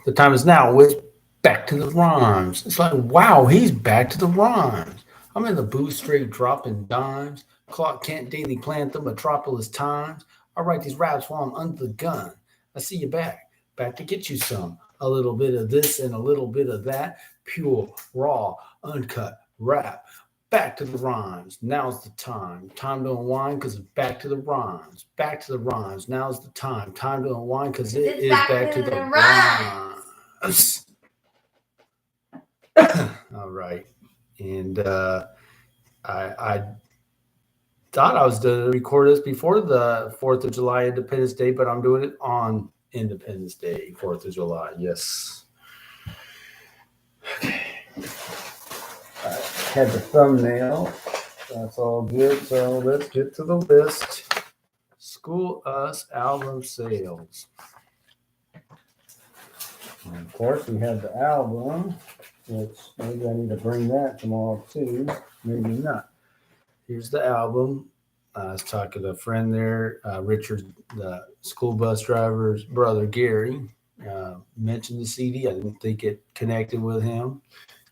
The time is now with Back to the Rhymes. It's like, wow, he's back to the rhymes. I'm in the booth straight dropping dimes. Clark Kent Daily Planet, the Metropolis Times. I write these raps while I'm under the gun. I see you back to get you some. A little bit of this and a little bit of that. Pure, raw, uncut rap. Back to the rhymes. Now's the time. Time to unwind because it's back to the rhymes. Back to the rhymes. Now's the time. Time to unwind because it is back to the rhymes. All right. And I thought I was going to record this before the 4th of July Independence Day, but I'm doing it on Independence Day, 4th of July. Yes. Okay. I had the thumbnail. That's all good. So let's get to the list. School Us album sales. And of course, we have the album, which maybe I need to bring that tomorrow too. Maybe not. Here's the album. I was talking to a friend there, Richard, the school bus driver's brother, Gary, mentioned the CD. I didn't think it connected with him.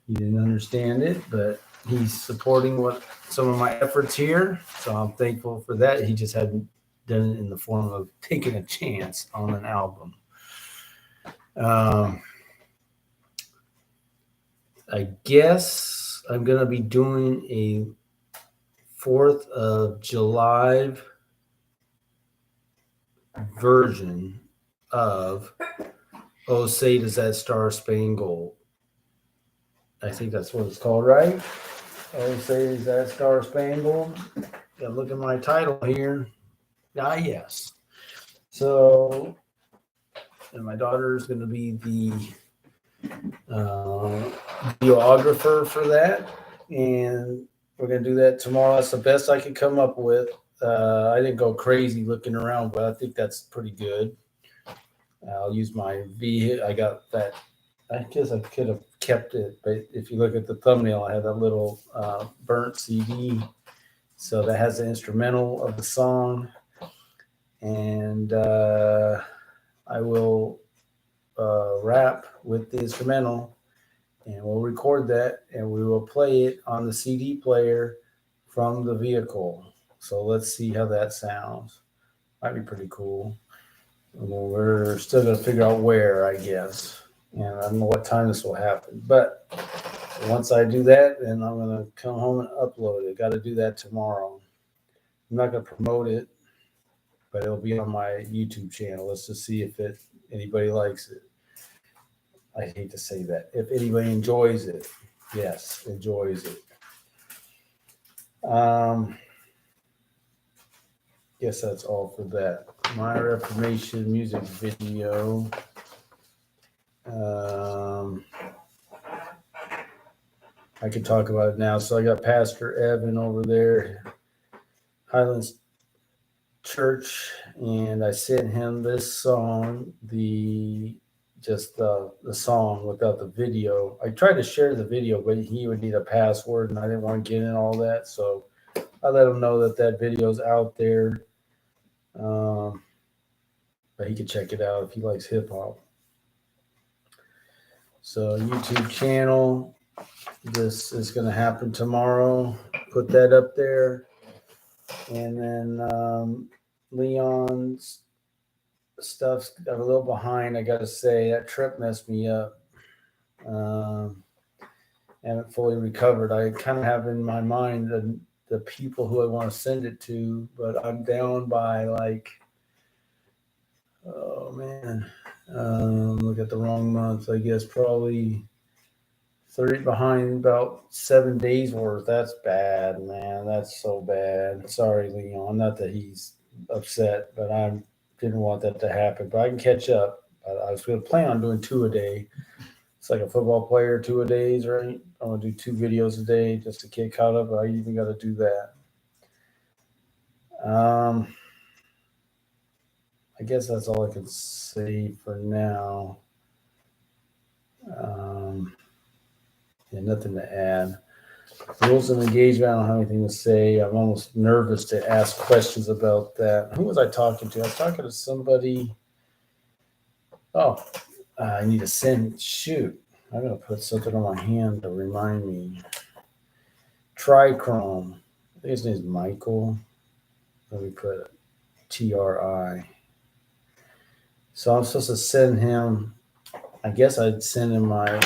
He didn't understand it, but he's supporting some of my efforts here. So I'm thankful for that. He just hadn't done it in the form of taking a chance on an album. I guess I'm going to be doing a 4th of July version of Oh Say Does That Star Spangled. I think that's what it's called, right? Oh Say Does That Star Spangled. Yeah, look at my title here. Yes. So, and my daughter is going to be the videographer for that, and we're going to do that tomorrow. That's the best I could come up with. I didn't go crazy looking around, but I think that's pretty good. I'll use my I got that. I guess I could have kept it, but if you look at the thumbnail, I have that little burnt CD. So that has the instrumental of the song, and I will rap with the instrumental, and we'll record that, and we will play it on the CD player from the vehicle. So let's see how that sounds. Might be pretty cool. Well, we're still going to figure out where, I guess. And I don't know what time this will happen. But once I do that, then I'm going to come home and upload it. Got to do that tomorrow. I'm not going to promote it, but it'll be on my YouTube channel. Let's just see if anybody likes it. I hate to say that. If anybody enjoys it. Yes, enjoys it. Guess that's all for that. My Reformation music video. I can talk about it now. So I got Pastor Evan over there, Highlands Church, and I sent him this song, the song without the video. I tried to share the video, but he would need a password, and I didn't want to get in all that. So I let him know that video's out there. But he can check it out if he likes hip hop. So YouTube channel, this is going to happen tomorrow. Put that up there. And then Leon's stuff's got a little behind. I got to say, that trip messed me up. Haven't fully recovered. I kind of have in my mind the people who I want to send it to, but I'm down by oh man, look at the wrong month. I guess probably 30 behind, about 7 days worth. That's bad, man. That's so bad. Sorry, Leon. Not that he's upset, but I didn't want that to happen. But I can catch up. I was going to plan on doing 2 a day. It's like a football player, 2 a days, right? I want to do 2 videos a day just to get caught up. I even got to do that. I guess that's all I can say for now. Yeah, nothing to add. Rules of engagement, I don't have anything to say. I'm almost nervous to ask questions about that. Who was I talking to? I was talking to somebody. Oh, I need to send. Shoot, I'm gonna put something on my hand to remind me. Trichrome. I think his name's Michael. Let me put TRI. So I'm supposed to send him. I guess I'd send him my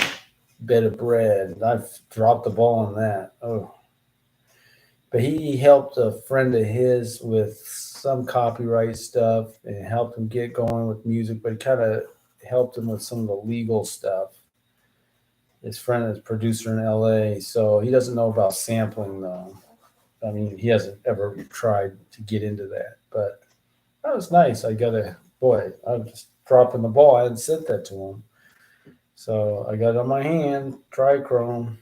bed of bread. I've dropped the ball on that. Oh, but he helped a friend of his with some copyright stuff and helped him get going with music. But he kind of helped him with some of the legal stuff. His friend is a producer in LA, so he doesn't know about sampling though. I mean, he hasn't ever tried to get into that, but that was nice. I got a boy. I'm just dropping the ball. I hadn't sent that to him, so I got it on my hand. Trichrome.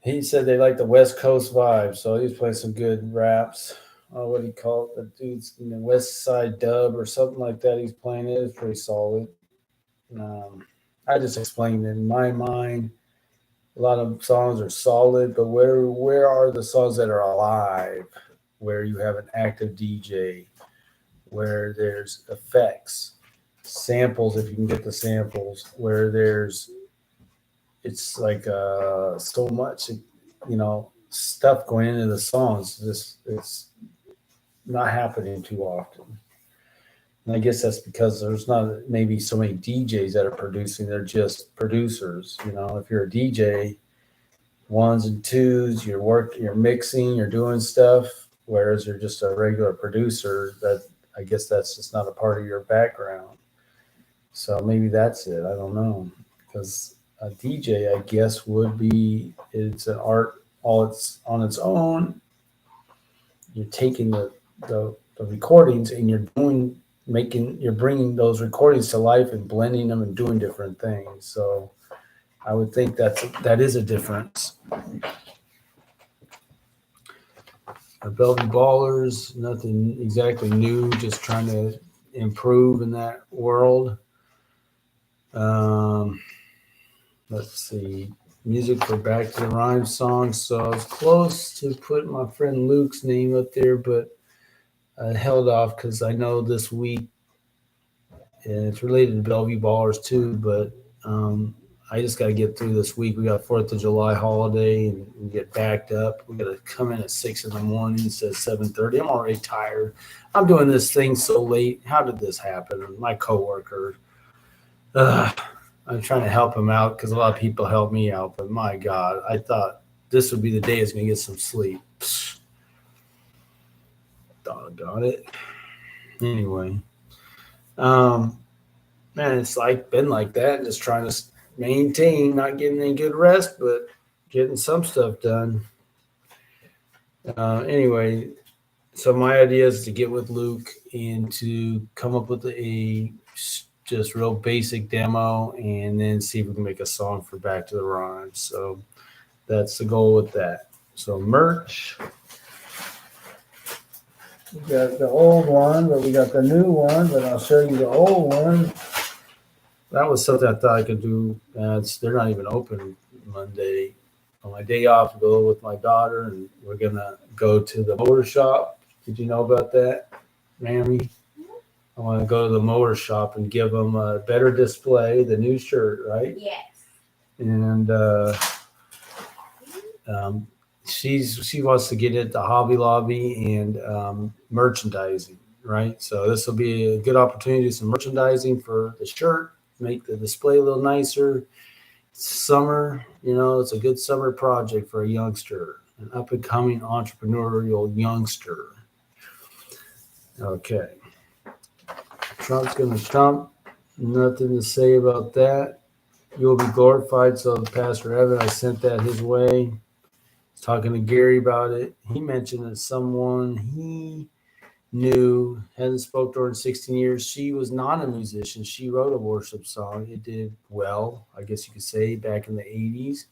He said they like the West Coast vibe, so he was playing some good raps. What do you call it? The dude's in the West Side Dub or something like that. He's playing it. It's pretty solid. I just explained in my mind. A lot of songs are solid, but where are the songs that are alive? Where you have an active DJ, where there's effects, samples if you can get the samples, where there's it's like so much stuff going into the songs. It's not happening too often. And I guess that's because there's not maybe so many DJs that are producing. They're just producers. If you're a DJ, ones and twos, you're mixing, you're doing stuff. Whereas you're just a regular producer, that I guess that's just not a part of your background. So maybe that's it. I don't know, because a DJ, I guess, it's an art all it's on its own. You're taking the recordings and you're bringing those recordings to life and blending them and doing different things. So I would think that is a difference. Bellevue Ballers, nothing exactly new, just trying to improve in that world. Let's see, music for Back to the Rhyme songs. So I was close to putting my friend Luke's name up there, but I held off because I know this week, and it's related to Bellevue Ballers too, but I just got to get through this week. We got 4th of July holiday and we get backed up. We got to come in at 6 in the morning instead of 7:30. I'm already tired. I'm doing this thing so late. How did this happen? My coworker, I'm trying to help him out because a lot of people help me out, but my God, I thought this would be the day I was going to get some sleep. Doggone it. Anyway, man, it's been like that, just trying to maintain, not getting any good rest, but getting some stuff done. Anyway, so my idea is to get with Luke and to come up with a just real basic demo and then see if we can make a song for Back to the Rhyme. So that's the goal with that. So merch. We got the old one, but we got the new one, but I'll show you the old one. That was something I thought I could do. They're not even open Monday. On my day off, I go with my daughter, and we're going to go to the motor shop. Did you know about that, Mammy? I want to go to the motor shop and give them a better display, the new shirt, right? Yes. And she wants to get it to Hobby Lobby and merchandising, right? So this will be a good opportunity to do some merchandising for the shirt, make the display a little nicer. Summer, it's a good summer project for a youngster, an up-and-coming entrepreneurial youngster. Okay. Trump's going to Trump. Nothing to say about that. You'll be glorified. So Pastor Evan, I sent that his way. Talking to Gary about it. He mentioned that someone he knew, hadn't spoke to her in 16 years. She was not a musician. She wrote a worship song. It did well, I guess you could say, back in the 80s.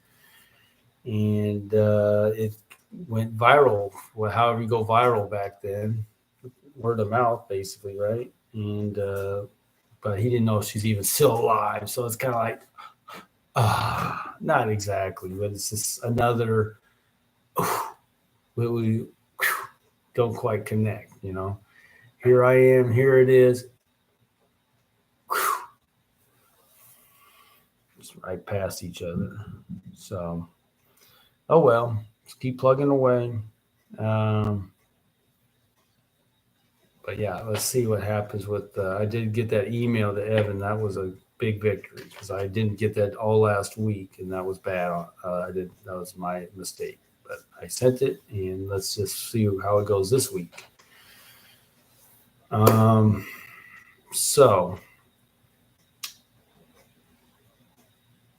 And it went viral, however you go viral back then. Word of mouth, basically, right? And but he didn't know if she's even still alive. So it's kind of like, not exactly, but it's just another, we don't quite connect, Here I am, here it is. Just right past each other. So, oh well, just keep plugging away. Um, but yeah, let's see what happens with. I did get that email to Evan. That was a big victory because I didn't get that all last week, and that was bad. I did. That was my mistake. But I sent it, and let's just see how it goes this week. So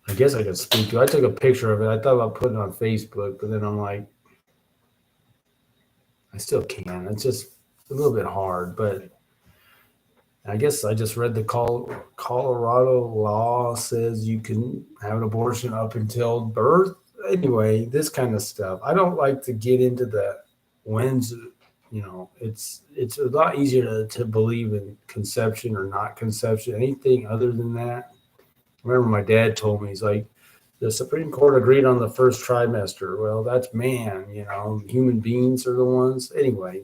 I guess I could speak to. I took a picture of it. I thought about putting it on Facebook, but then I'm like, I still can. It's just a little bit hard, but I guess I just read the Colorado law says you can have an abortion up until birth. Anyway, this kind of stuff. I don't like to get into the when's. It's a lot easier to believe in conception or not conception. Anything other than that. I remember my dad told me, he's like, the Supreme Court agreed on the first trimester. Well, that's man. Human beings are the ones. Anyway,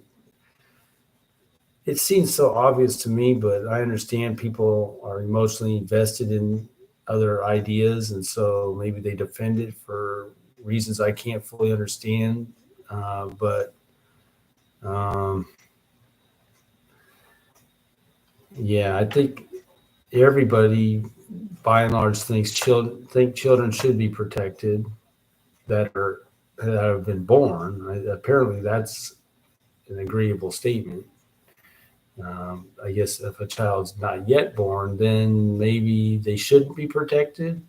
it seems so obvious to me, but I understand people are emotionally invested in other ideas, and so maybe they defend it for reasons I can't fully understand. But yeah, I think everybody, by and large, thinks children should be protected that have been born. Apparently, that's an agreeable statement. I guess if a child's not yet born, then maybe they shouldn't be protected.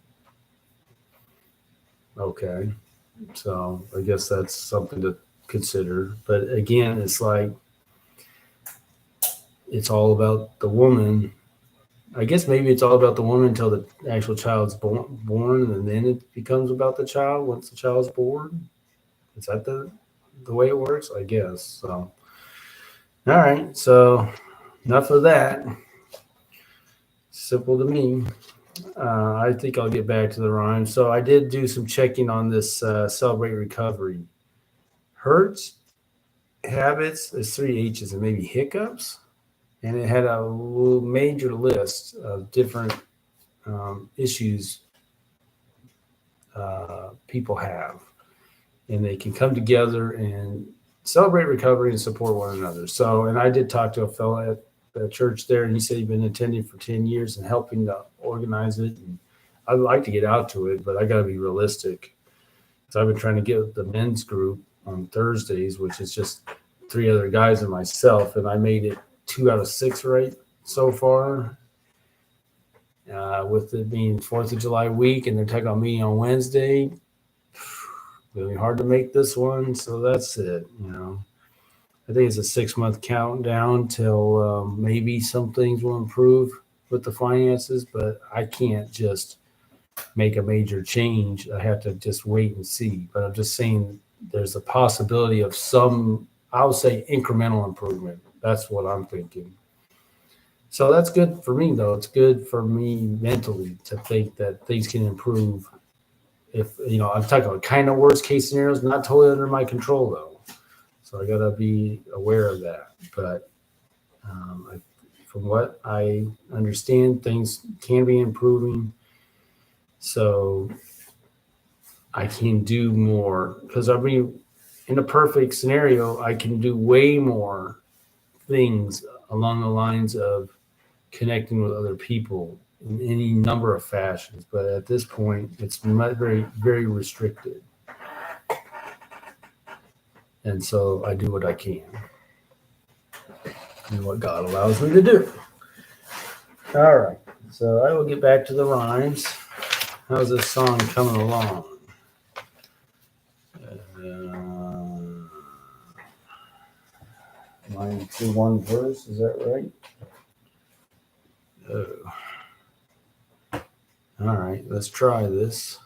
Okay. So I guess that's something to consider. But again, it's like, it's all about the woman. I guess maybe it's all about the woman until the actual child's born, and then it becomes about the child once the child's born. Is that the way it works? I guess. So, all right. So enough of that. Simple to me. I think I'll get back to the rhyme. So I did do some checking on this Celebrate Recovery. Hurts, habits, there's 3 H's and maybe hiccups. And it had a major list of different issues people have. And they can come together and celebrate recovery and support one another. So, and I did talk to a fellow at the church there, and he said he'd been attending for 10 years and helping to organize it. And I'd like to get out to it, but I got to be realistic. So I've been trying to get the men's group on Thursdays, which is just 3 other guys and myself, and I made it 2 out of 6 right so far. With it being 4th of July week, and they're talking about meeting on Wednesday. Really hard to make this one, so that's it. I think it's a 6-month countdown till maybe some things will improve with the finances, but I can't just make a major change. I have to just wait and see. But I'm just saying there's a possibility of some, I would say, incremental improvement. That's what I'm thinking. So that's good for me, though. It's good for me mentally to think that things can improve. If I'm talking about kind of worst case scenarios, not totally under my control though, so I gotta be aware of that. But from what I understand, things can be improving, so I can do more. Because in a perfect scenario, I can do way more things along the lines of connecting with other people in any number of fashions, but at this point, it's very, very restricted. And so I do what I can and what God allows me to do. All right. So I will get back to the rhymes. How's this song coming along? 9-2-1 verse, is that right? Oh. All right, let's try this.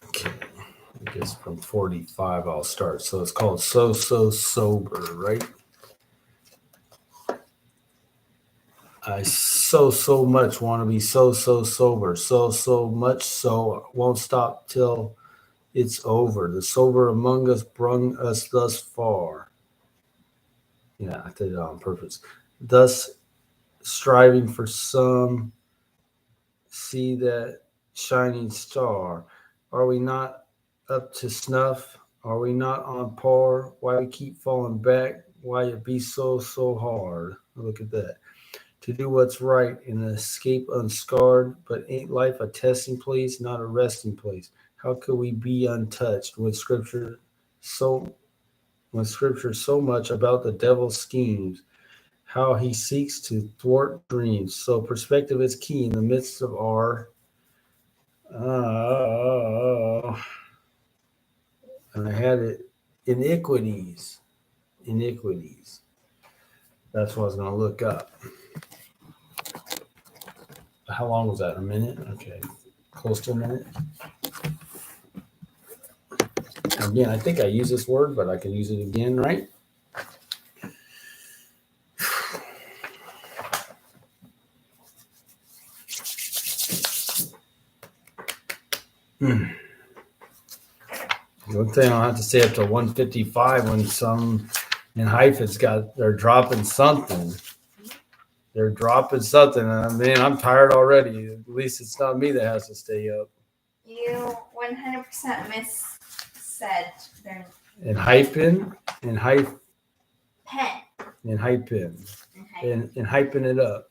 Okay, I guess from 45 I'll start. So it's called So Sober, right? I so much want to be so sober. So much so won't stop till it's over. The sober among us brung us thus far. Yeah, I did it on purpose. Thus striving for some, see that shining star. Are we not up to snuff? Are we not on par? Why we keep falling back? Why it be so hard? Look at that. To do what's right and escape unscarred, but ain't life a testing place, not a resting place? How could we be untouched so when scripture so much about the devil's schemes, how he seeks to thwart dreams? So perspective is key in the midst of our uh, and I had it iniquities. Iniquities. That's what I was going to look up. How long was that? A minute? Okay. Close to a minute. Again, I think I use this word, but I can use it again, right? One thing I'll have to say up to 155 when some in hyphens they're dropping something. They're dropping something. And man, I'm tired already. At least it's not me that has to stay up. You 100% said they're in hyping, in hype, pen. in hyping, And in hyping it up.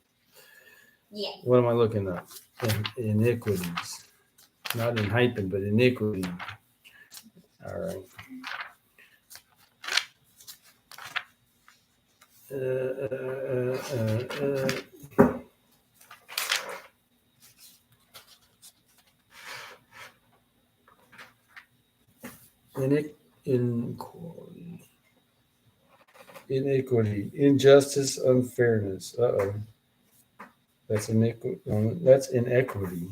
yeah. What am I looking up? Iniquities. Not in hyping, but iniquity. All right. Iniquity, injustice, unfairness. Uh-oh. That's iniquity. That's inequity.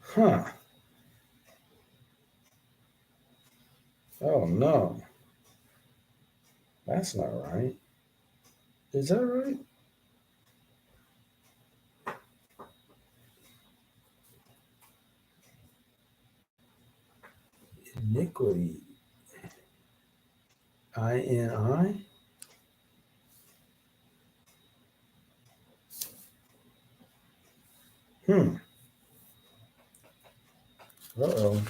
Huh. Oh no. That's not right. Is that right? Iniquity. I-N-I? Uh-oh.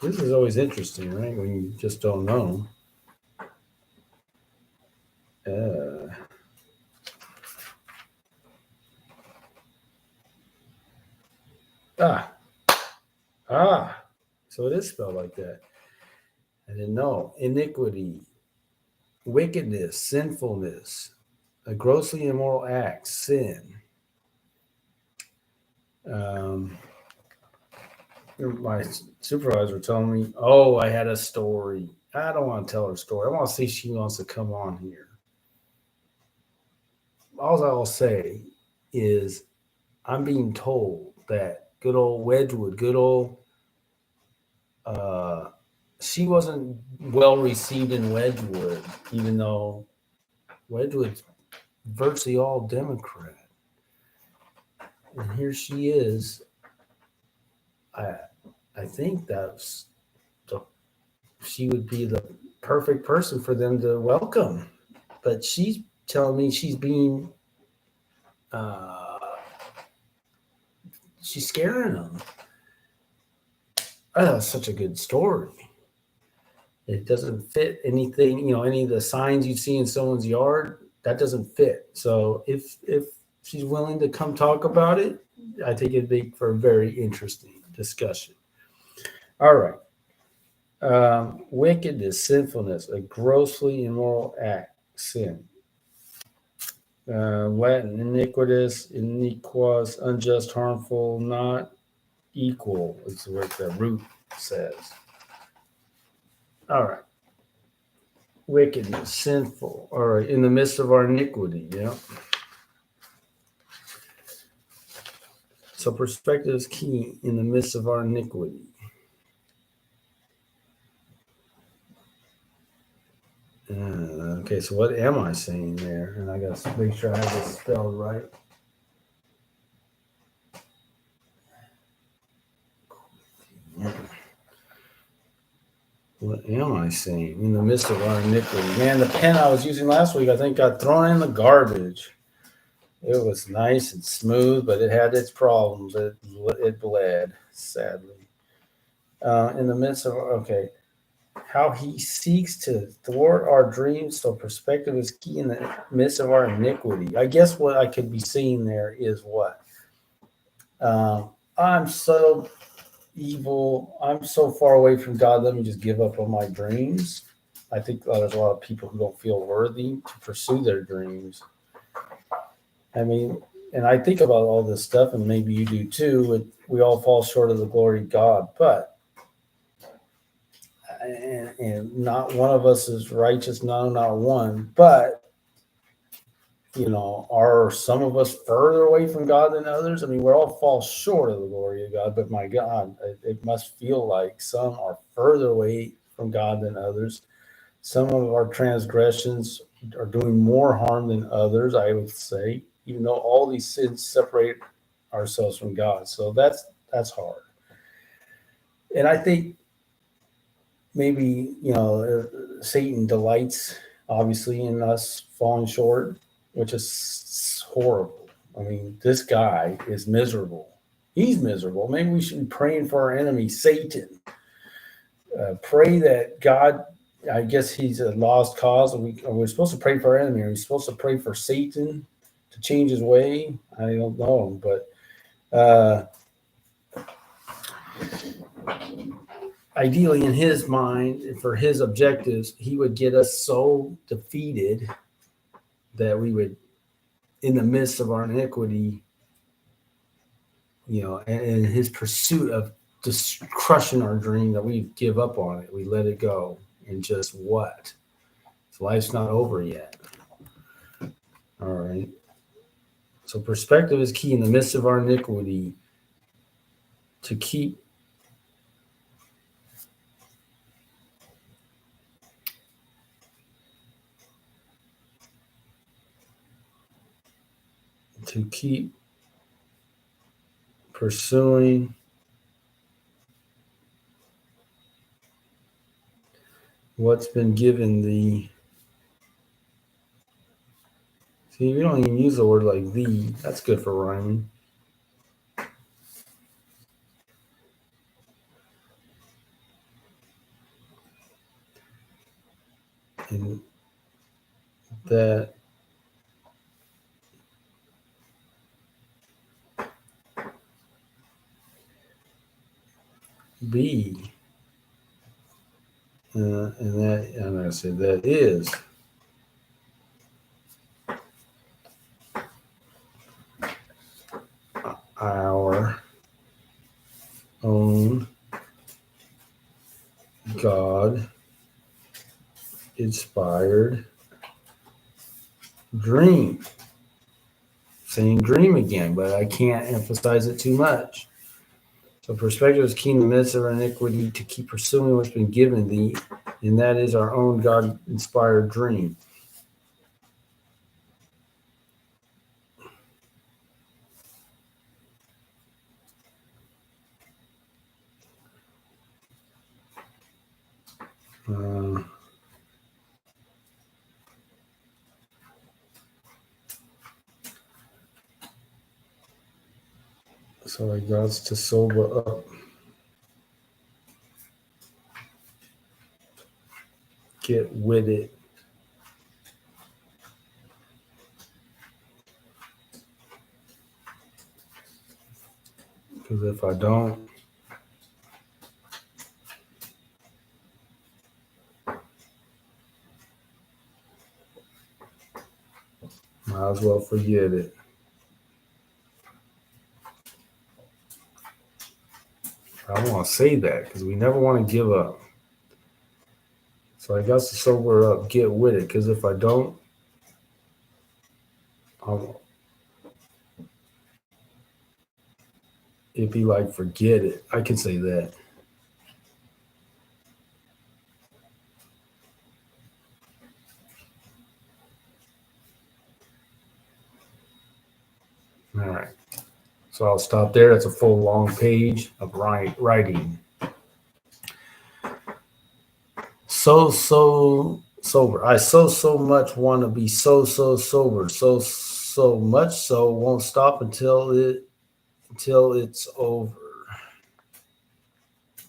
This is always interesting, right? When you just don't know. So it is spelled like that. I didn't know. Iniquity, wickedness, sinfulness, a grossly immoral act, sin. My supervisor told me, oh, I had a story. I don't want to tell her story. I want to see if she wants to come on here. All I will say is I'm being told that good old Wedgwood, she wasn't well received in Wedgwood, even though Wedgwood's virtually all Democrat. And here she is. I think she would be the perfect person for them to welcome. But she's telling me she's being she's scaring them. Oh, that was such a good story. It doesn't fit anything, any of the signs you see in someone's yard, that doesn't fit. So if she's willing to come talk about it, I think it'd be for a very interesting discussion. All right. Wickedness, sinfulness, a grossly immoral act, sin. Latin, iniquitous, iniquos, unjust, harmful, not equal is what the root says. All right. Wickedness, sinful. All right. In the midst of our iniquity. Yeah. So perspective is key in the midst of our iniquity. Okay, so what am I saying there? And I got to make sure I have this spelled right. What am I saying? In the midst of our iniquity. Man, the pen I was using last week, I think got thrown in the garbage. It was nice and smooth, but it had its problems. It bled, sadly. In the midst of, okay, how he seeks to thwart our dreams, so perspective is key in the midst of our iniquity. I guess what I could be seeing there is what? I'm so evil. I'm so far away from God. Let me just give up on my dreams. I think there's a lot of people who don't feel worthy to pursue their dreams. I mean, and I think about all this stuff, and maybe you do too. We all fall short of the glory of God, but and not one of us is righteous, no, not one. But are some of us further away from God than others? I mean, we all fall short of the glory of God, but my God, it must feel like some are further away from God than others. Some of our transgressions are doing more harm than others, I would say, even though all these sins separate ourselves from God. So that's hard. And I think maybe, Satan delights obviously in us falling short, which is horrible. I mean, this guy is miserable. He's miserable. Maybe we should be praying for our enemy, Satan. Pray that God, I guess he's a lost cause. We're supposed to pray for our enemy. Are we supposed to pray for Satan to change his way? I don't know. But ideally, in his mind, for his objectives, he would get us so defeated that we would, in the midst of our iniquity, and his pursuit of just crushing our dream, that we give up on it, we let it go, and just what? So life's not over yet. All right. So perspective is key in the midst of our iniquity to keep pursuing what's been given thee. See, we don't even use the word like thee. That's good for rhyming. And that be, and that, I'm going to say that is our own God inspired dream. Saying dream again, but I can't emphasize it too much. So perspective is key in the midst of our iniquity to keep pursuing what's been given thee, and that is our own God inspired dream. So I got to sober up. Get with it. Because if I don't, might as well forget it. I don't want to say that because we never want to give up. So I got to sober up, get with it. Because if I don't, it'd be like, forget it. I can say that. All right. So I'll stop there. That's a full long page of writing. so sober. I so much want to be so sober. So much so won't stop until it's over.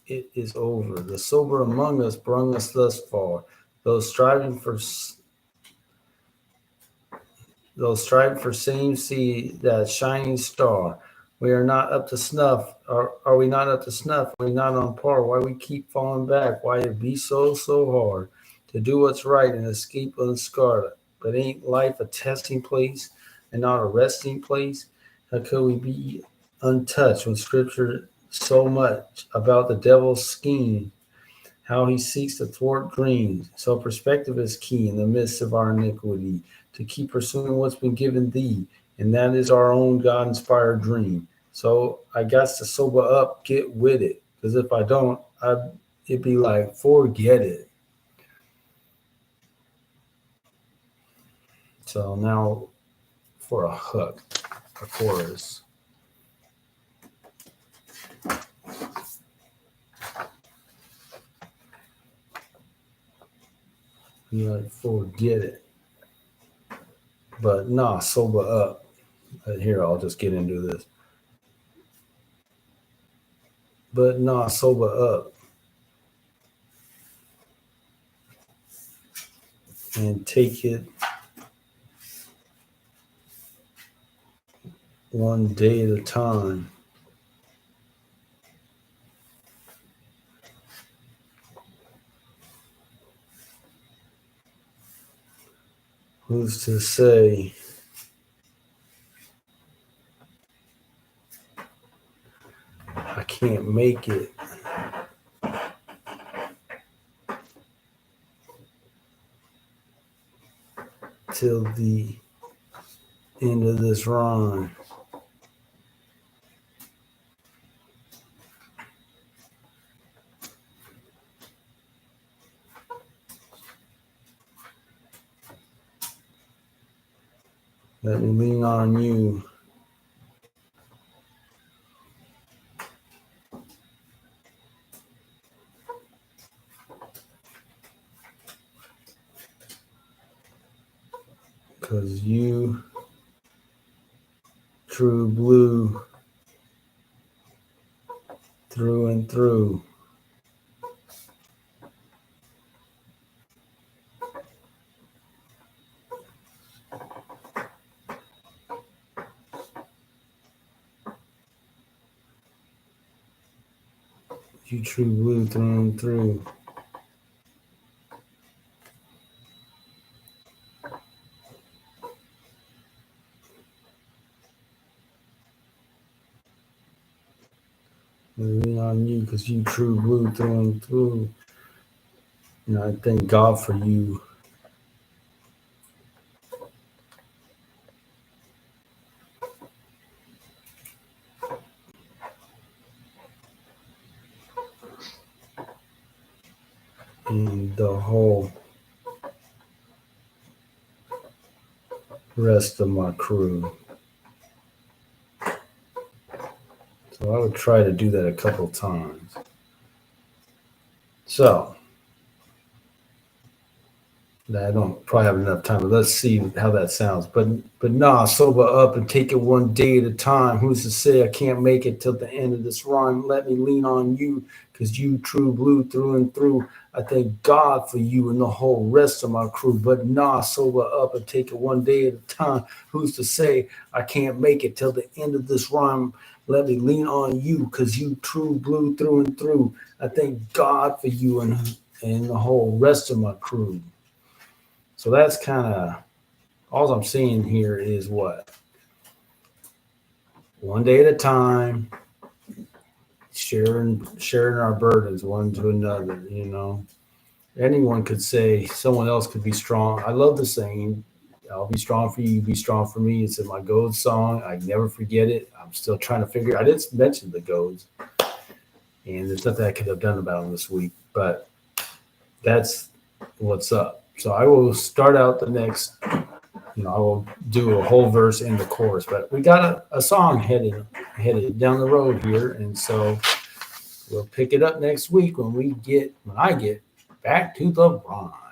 It is over. The sober among us brung us thus far. Those striving for same see that shining star. We are not up to snuff. Are we not up to snuff? Are we not on par? Why we keep falling back? Why it be so hard to do what's right and escape unscarred? But ain't life a testing place and not a resting place? How could we be untouched when Scripture so much about the devil's scheme? How he seeks to thwart dreams. So perspective is key in the midst of our iniquity to keep pursuing what's been given thee, and that is our own God-inspired dream. So I got to sober up, get with it, because if I don't, it'd be like, forget it. So now for a hook, a chorus. Be like, forget it. But nah, sober up. Here, I'll just get into this. But nah, sober up. And take it one day at a time. Who's to say I can't make it till the end of this run? Let me lean on you. Because you, true blue, through and through. You true blue through and through. Lean on you because you true blue through and through. And I thank God for you. And the whole rest of my crew. So I would try to do that a couple times. So I don't probably have enough time, but let's see how that sounds. But nah, sober up and take it one day at a time. Who's to say I can't make it till the end of this rhyme? Let me lean on you, because you true blue through and through. I thank God for you and the whole rest of my crew. But nah, sober up and take it one day at a time. Who's to say I can't make it till the end of this rhyme? Let me lean on you, because you true blue through and through. I thank God for you and the whole rest of my crew. So that's kind of all I'm seeing here is what? One day at a time, sharing our burdens one to another, you know. Anyone could say someone else could be strong. I love the saying, I'll be strong for you, you be strong for me. It's in my Goads song. I never forget it. I'm still trying to figure. I didn't mention the Goads, and there's nothing I could have done about them this week, but that's what's up. So I will start out the next, I will do a whole verse in the chorus, but we got a song headed down the road here. And so we'll pick it up next week when I get back to the run.